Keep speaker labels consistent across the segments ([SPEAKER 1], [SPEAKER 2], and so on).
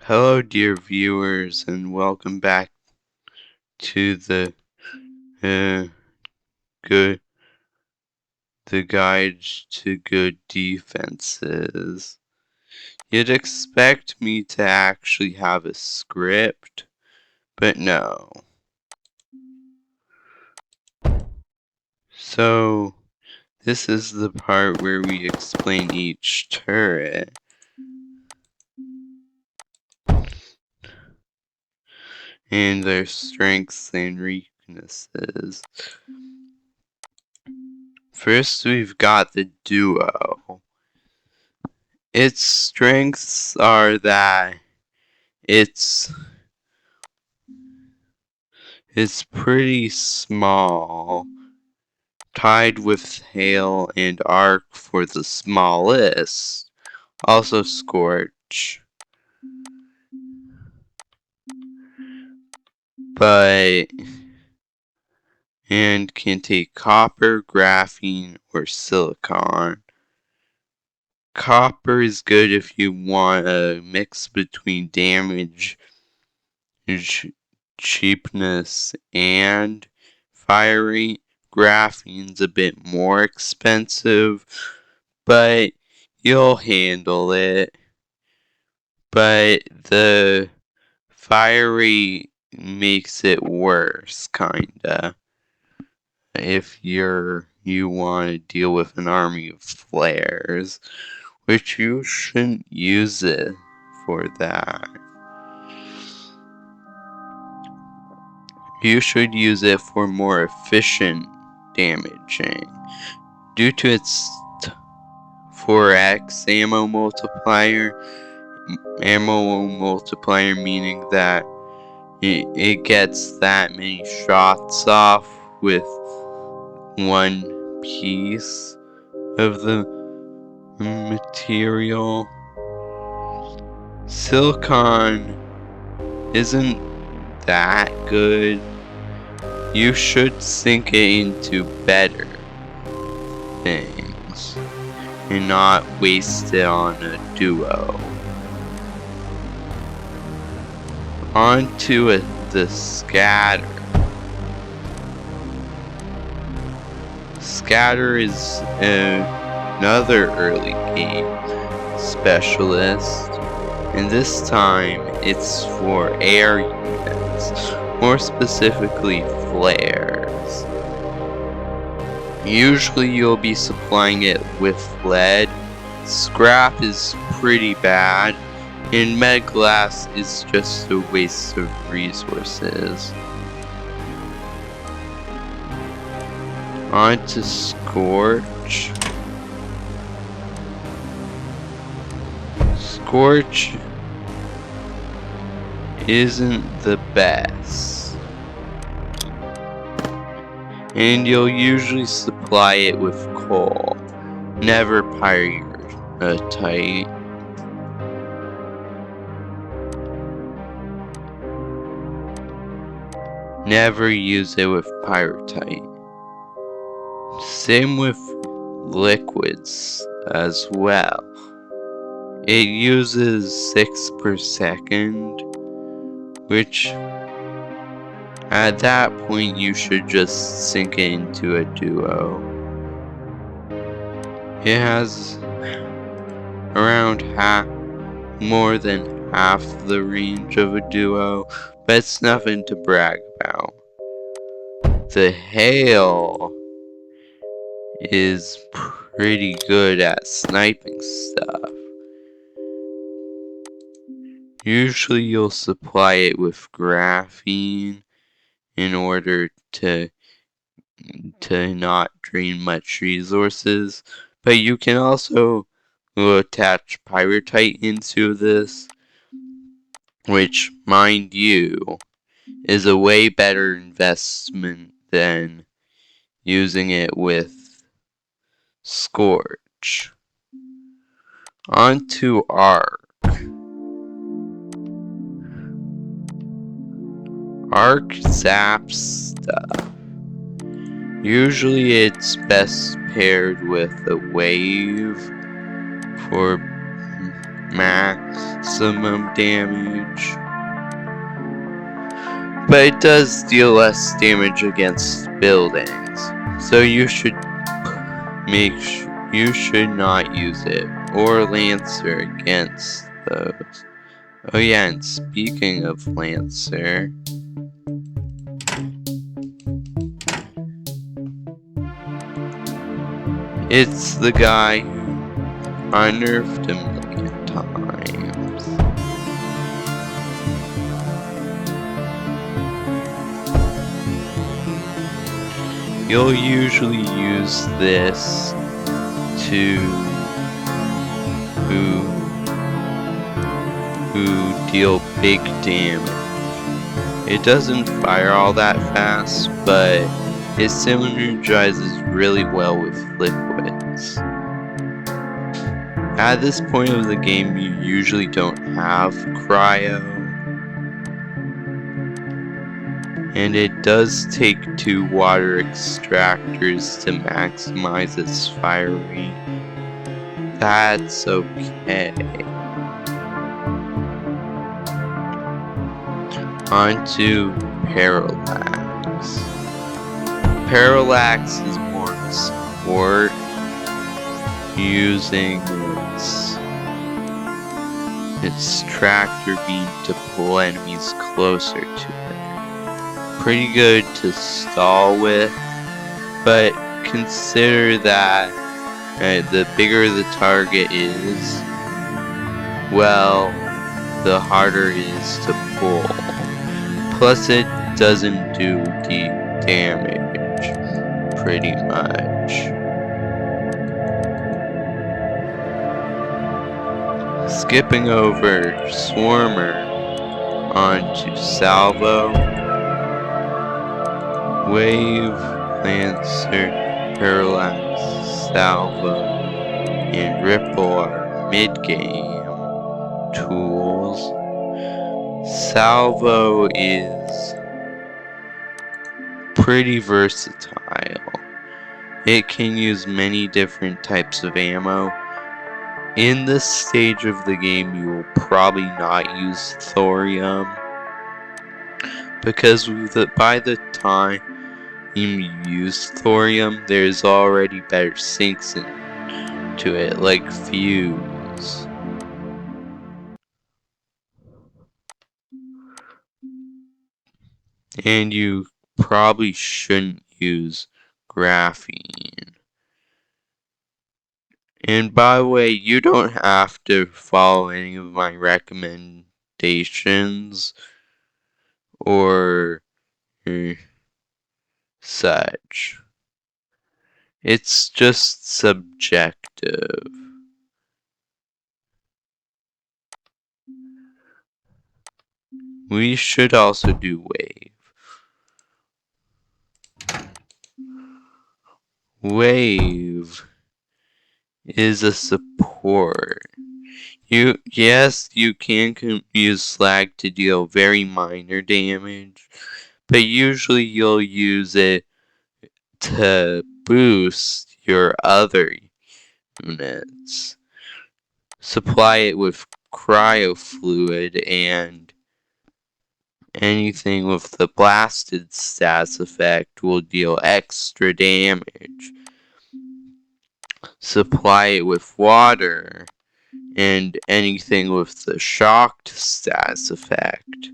[SPEAKER 1] Hello, dear viewers, and welcome back to uh, good the guide to good defenses. You'd expect me to actually have a script, but no. So this is the part where we explain each turret. And their strengths and weaknesses. First, we've got the duo. Its strengths are that it's pretty small, tied with hail and arc for the smallest. Also Scorch. And can take copper, graphene, or silicon. Copper is good if you want a mix between damage, cheapness, and fire rate. Graphene's a bit more expensive, but you'll handle it. But the fire rate makes it worse, kinda. If you want to deal with an army of flares, which you shouldn't use it for that. You should use it for more efficient damaging. Due to its 4x ammo multiplier meaning that it gets that many shots off with one piece of the material. Silicon isn't that good. You should sink it into better things and not waste it on a duo. On to the scatter. Scatter is another early game specialist, and this time it's for air units, more specifically flares. Usually you'll be supplying it with lead. Scrap is pretty bad, and med glass is just a waste of resources. On to Scorch. Scorch isn't the best, and you'll usually supply it with coal, never pyrite. Never use it with pyrite. Same with liquids as well. It uses 6 per second, which at that point you should just sink it into a duo. It has around more than half the range of a duo, but it's nothing to brag about. The hail is pretty good at sniping stuff. Usually you'll supply it with graphene in order to not drain much resources, but you can also attach pyrite into this, which, mind you, is a way better investment than using it with Scorch. On to Arc. Arc zaps stuff. Usually it's best paired with a wave maximum damage, but it does deal less damage against buildings, so you should not use it or Lancer against those. Oh yeah, and speaking of Lancer, it's the guy who I nerfed a million times. You'll usually use this to who deal big damage. It doesn't fire all that fast, but it synergizes really well with liquids. At this point of the game, you usually don't have cryo, and it does take 2 water extractors to maximize its fire rate. That's okay. Onto Parallax. Parallax is more of a support, using its tractor beam to pull enemies closer to it. Pretty good to stall with, but consider that the bigger the target is, well, the harder it is to pull. Plus it doesn't do deep damage, pretty much. Skipping over Swarmer onto Salvo, Wave, Lancer, Parallax, Salvo, and Ripple are mid-game tools. Salvo is pretty versatile. It can use many different types of ammo. In this stage of the game, you will probably not use thorium, because by the time you use thorium, there's already better sinks into it, like fuse. And you probably shouldn't use graphene. And by the way, you don't have to follow any of my recommendations or such. It's just subjective. We should also do wave. Wave is a support. Yes, you can use slag to deal very minor damage, but usually you'll use it to boost your other units. Supply it with cryo fluid, and anything with the blasted stats effect will deal extra damage. Supply it with water, and anything with the shocked stats effect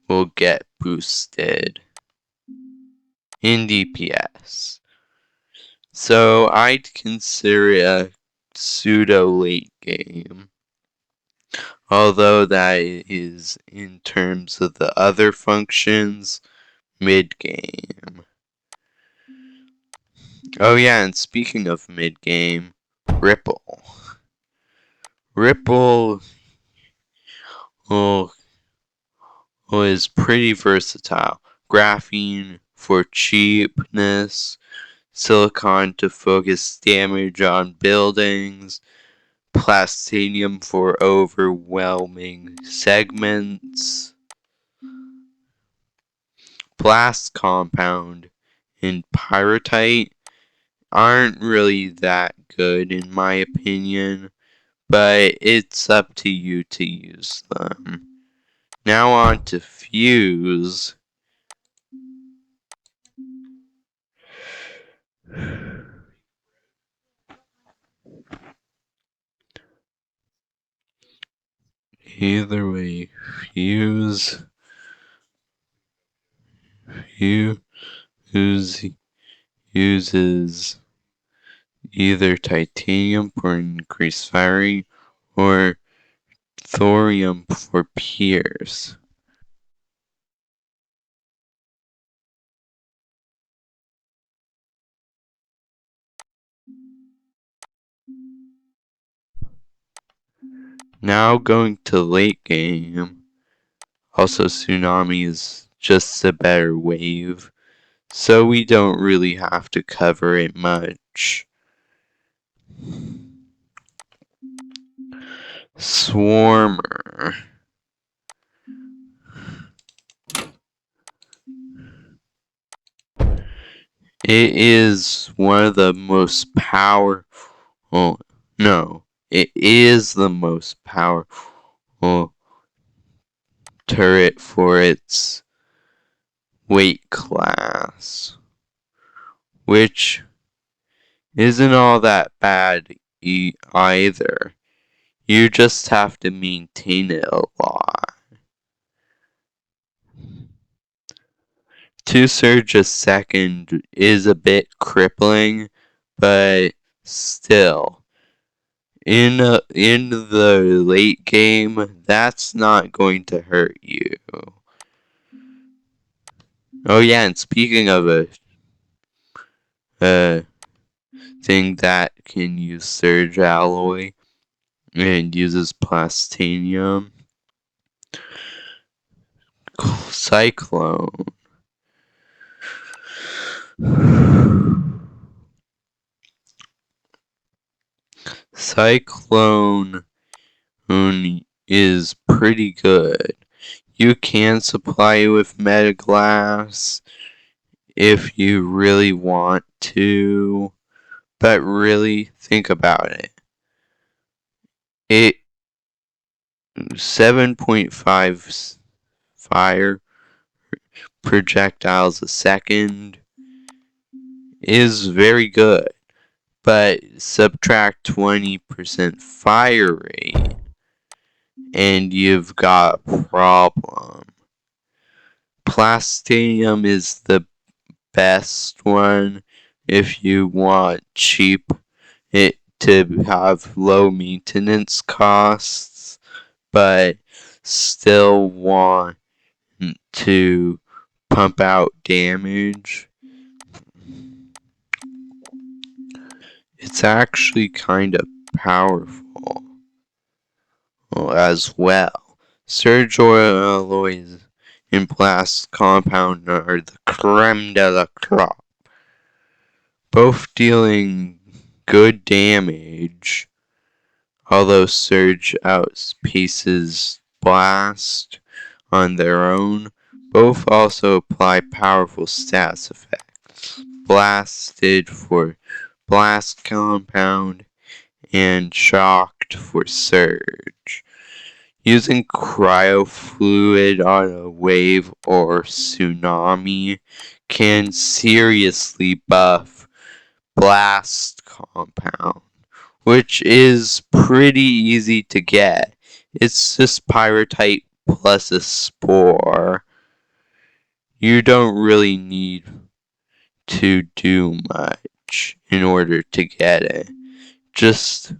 [SPEAKER 1] will get boosted in DPS. So I'd consider it a pseudo late game, although that is, in terms of the other functions, mid game. Oh yeah, and speaking of mid game, Ripple. Ripple is pretty versatile. Graphene for cheapness, silicon to focus damage on buildings, plastinium for overwhelming segments, blast compound, and pyrite aren't really that good in my opinion, but it's up to you to use them. Now on to fuse. Either way, fuse uses either titanium for increased firing or thorium for pierce. Now going to late game. Also, tsunami is just a better wave, so we don't really have to cover it much. Swarmer. It is one of the most powerful. No, it is the most powerful turret for its weight class, which isn't all that bad either. You just have to maintain it a lot. 2 surge a second is a bit crippling, but still. In the late game, that's not going to hurt you. Oh yeah, and speaking of a thing that can use surge alloy and uses plastinium, cyclone. Cyclone is pretty good. You can supply it with metaglass if you really want to, but really think about it. It 7.5 fire projectiles a second is very good, but subtract 20% fire rate and you've got a problem. Plastinium is the best one if you want cheap it to have low maintenance costs, but still want to pump out damage. It's actually kind of powerful as well. Surge oil alloys in blast compound are the creme de la crop, both dealing good damage, although surge outpaces blast on their own. Both also apply powerful stats effects. Blasted for blast compound and shocked for surge. Using cryofluid on a wave or tsunami can seriously buff blast compound, which is pretty easy to get. It's just pyrotite plus a spore. You don't really need to do much in order to get it. Just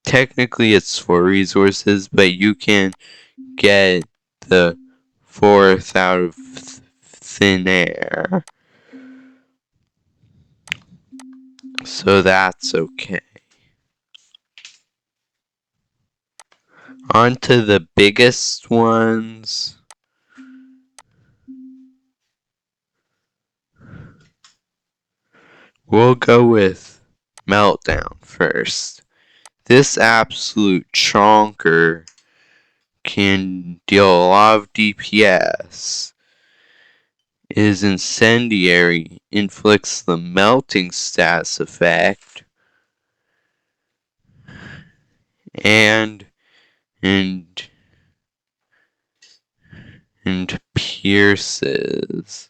[SPEAKER 1] technically it's for resources, but you can get the 4th out of thin air. So that's okay. On to the biggest ones. We'll go with Meltdown first. This absolute chonker can deal a lot of DPS. It is incendiary, inflicts the melting status effect, and and pierces.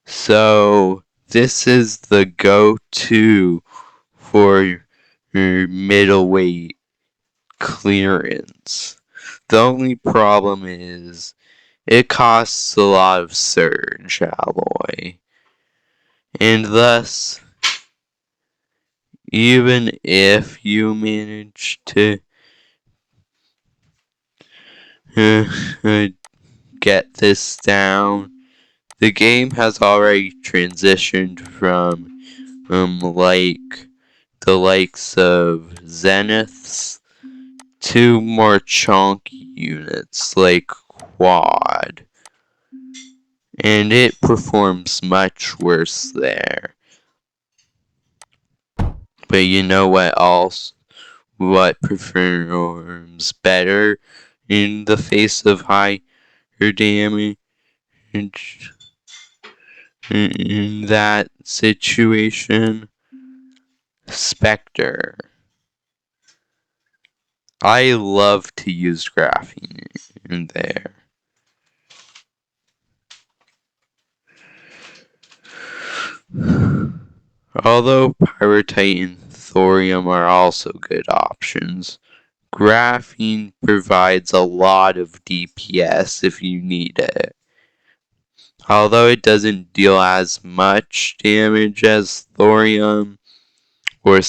[SPEAKER 1] So this is the go-to for your middleweight clearance. The only problem is it costs a lot of surge alloy, and thus, even if you manage to uh, uh, get this down, the game has already transitioned from like the likes of Zeniths to more chunky units like Quad, and it performs much worse there. But you know what else? What performs better in the face of higher damage in that situation? Spectre. I love to use graphene in there. Although pyrite and thorium are also good options, graphene provides a lot of DPS if you need it. Although it doesn't deal as much damage as thorium or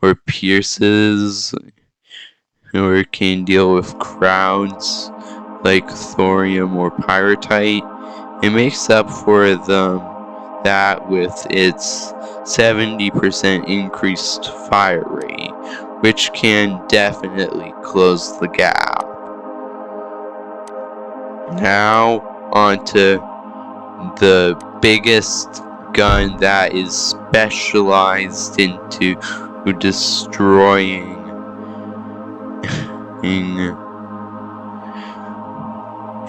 [SPEAKER 1] or pierces or can deal with crowds like thorium or pyrite, it makes up for that with its 70% increased fire rate, which can definitely close the gap. Now, onto the biggest gun that is specialized into destroying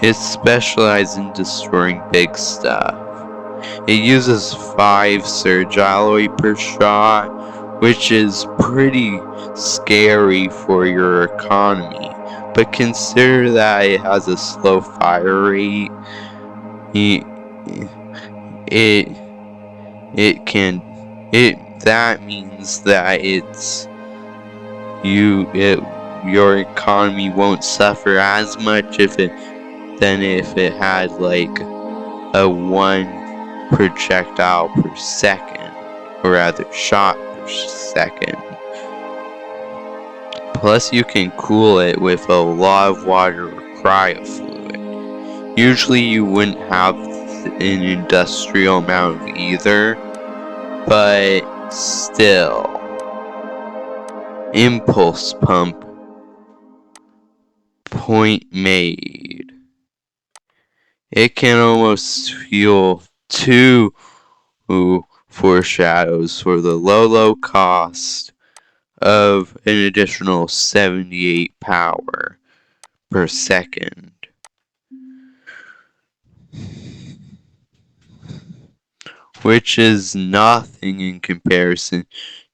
[SPEAKER 1] it's specialized in destroying big stuff. It uses 5 surge alloy per shot, which is pretty scary for your economy. But consider that it has a slow fire rate. That means that your economy won't suffer as much than if it had like a 1 projectile per second, or rather shot per second. Plus you can cool it with a lot of water or cryo fluid. Usually you wouldn't have an industrial amount of either, but still. Impulse pump. Point made. It can almost fuel 2 foreshadows for the low cost of an additional 78 power per second. Which is nothing in comparison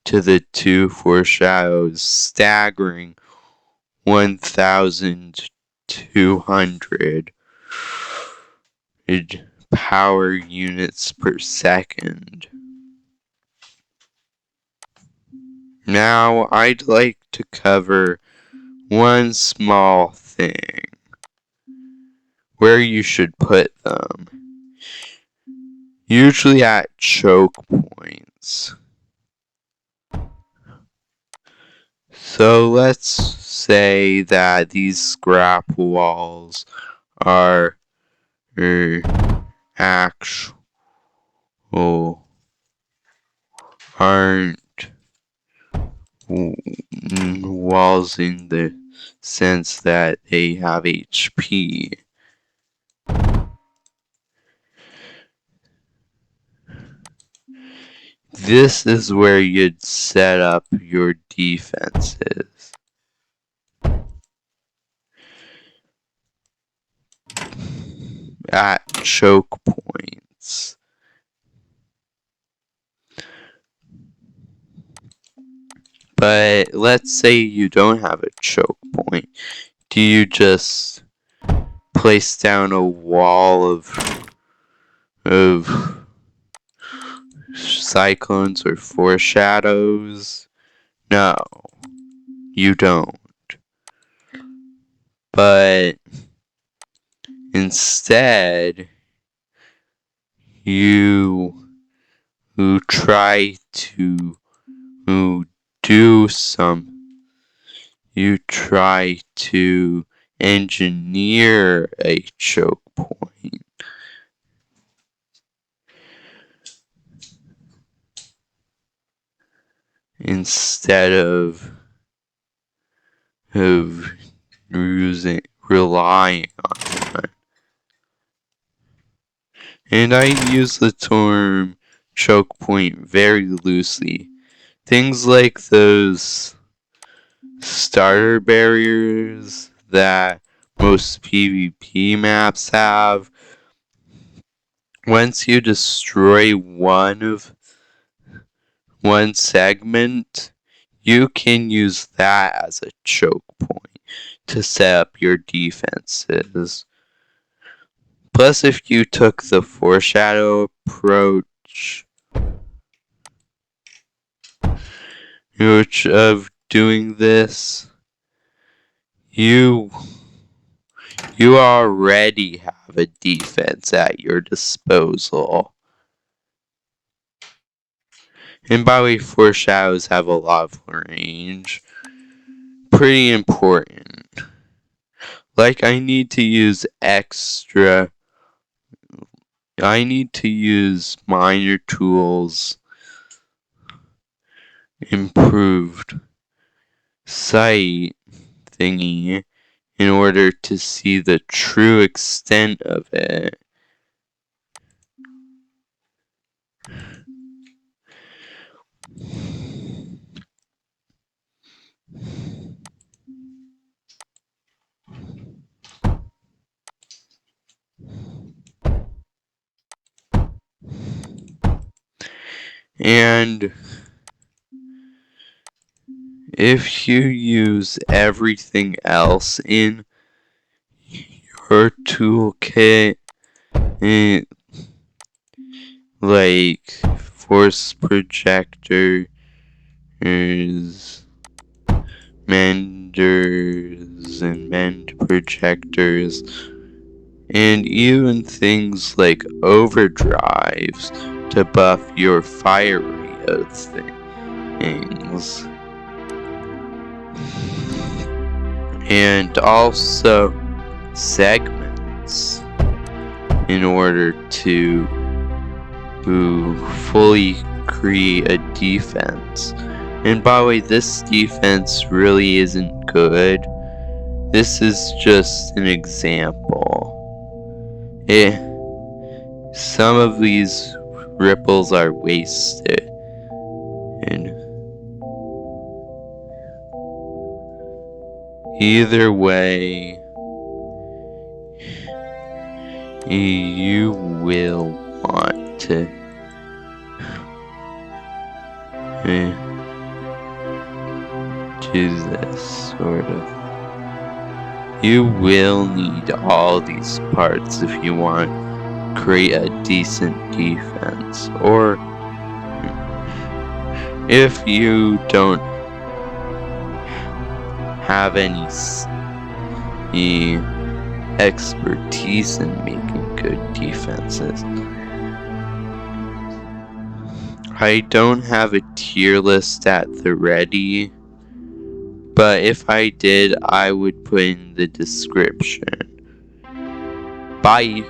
[SPEAKER 1] to the 2 foreshadows staggering 1,200 power units per second. Now, I'd like to cover one small thing. Where you should put them. Usually at choke points. So let's say that these scrap walls are aren't walls in the sense that they have HP. This is where you'd set up your defenses. At choke points. But let's say you don't have a choke point. Do you just place down a wall of cyclones or foreshadows? No, you don't. But instead, you try to do you try to engineer a choke point instead of relying on it. And I use the term choke point very loosely. Things like those starter barriers that most PvP maps have. Once you destroy one segment, you can use that as a choke point to set up your defenses. Plus, if you took the foreshadow approach of doing this, you already have a defense at your disposal. And by the way, foreshadows have a lot of range. Pretty important. Like, I need to use minor tools, improved sight thingy, in order to see the true extent of it. And if you use everything else in your toolkit, like force projectors, menders, and mend projectors, and even things like overdrives to buff your fire rate of things. And also segments in order to fully create a defense. And by the way, this defense really isn't good. This is just an example. Some of these ripples are wasted. And either way, you will want to do this sort of. You will need all these parts if you want to create a decent defense, or if you don't have any expertise in making good defenses. I don't have a tier list at the ready, but if I did, I would put in the description. Bye!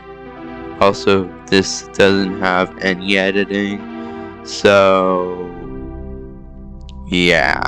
[SPEAKER 1] Also, this doesn't have any editing, so yeah.